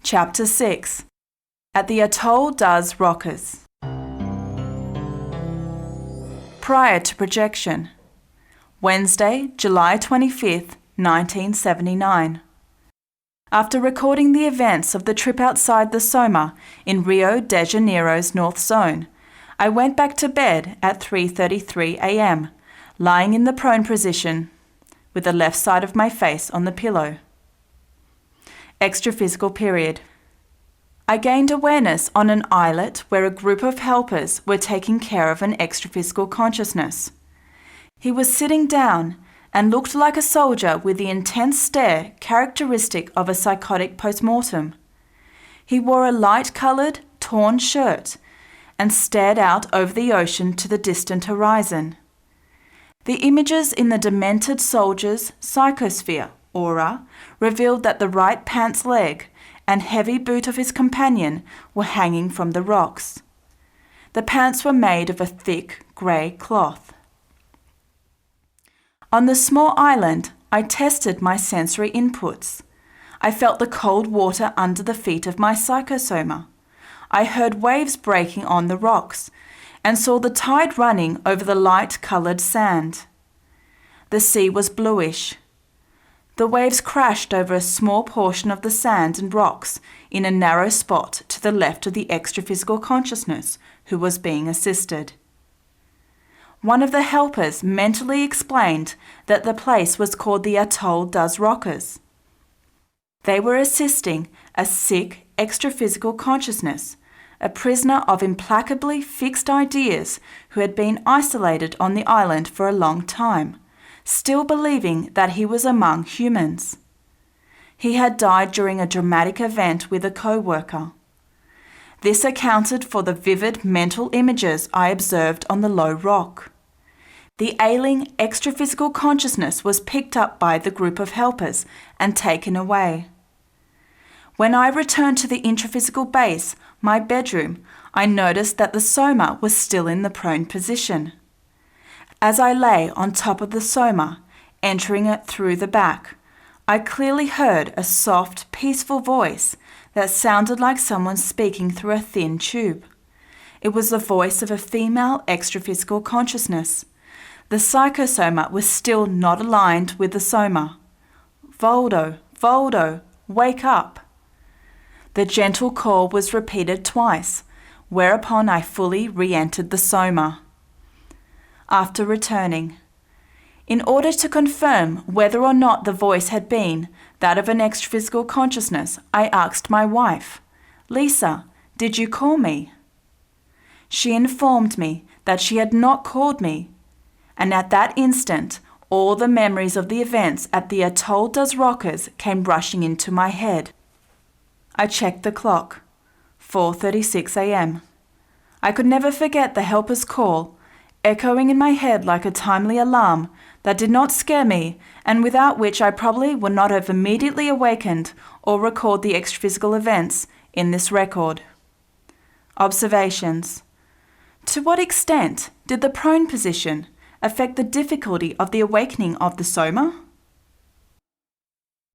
Chapter 6. At the Atol does Rocas. Prior to projection. Wednesday, July 25th, 1979. After recording the events of the trip outside the Soma in Rio de Janeiro's North Zone, I went back to bed at 3:33 a.m., lying in the prone position, with the left side of my face on the pillow. Extraphysical period. I gained awareness on an islet where a group of helpers were taking care of an extraphysical consciousness. He was sitting down and looked like a soldier with the intense stare characteristic of a psychotic postmortem. He wore a light-coloured, torn shirt and stared out over the ocean to the distant horizon. The images in the demented soldier's psychosphere aura revealed that the right pants leg and heavy boot of his companion were hanging from the rocks. The pants were made of a thick grey cloth. On the small island, I tested my sensory inputs. I felt the cold water under the feet of my psychosoma. I heard waves breaking on the rocks and saw the tide running over the light-coloured sand. The sea was bluish. The waves crashed over a small portion of the sand and rocks in a narrow spot to the left of the extraphysical consciousness who was being assisted. One of the helpers mentally explained that the place was called the Atol das Rocas. They were assisting a sick extraphysical consciousness, a prisoner of implacably fixed ideas who had been isolated on the island for a long time, still believing that he was among humans. He had died during a dramatic event with a co-worker. This accounted for the vivid mental images I observed on the low rock. The ailing extraphysical consciousness was picked up by the group of helpers and taken away. When I returned to the intraphysical base, my bedroom, I noticed that the soma was still in the prone position. As I lay on top of the soma, entering it through the back, I clearly heard a soft, peaceful voice that sounded like someone speaking through a thin tube. It was the voice of a female extraphysical consciousness. The psychosoma was still not aligned with the soma. "Waldo, Waldo, wake up!" The gentle call was repeated twice, whereupon I fully re-entered the soma. After returning, in order to confirm whether or not the voice had been that of an extraphysical consciousness, I asked my wife, "Lisa, did you call me?" She informed me that she had not called me, and at that instant, all the memories of the events at the Atol das Rocas came rushing into my head. I checked the clock. 4:36 a.m. I could never forget the helper's call, echoing in my head like a timely alarm that did not scare me and without which I probably would not have immediately awakened or recalled the extraphysical events in this record. Observations. To what extent did the prone position affect the difficulty of the awakening of the soma?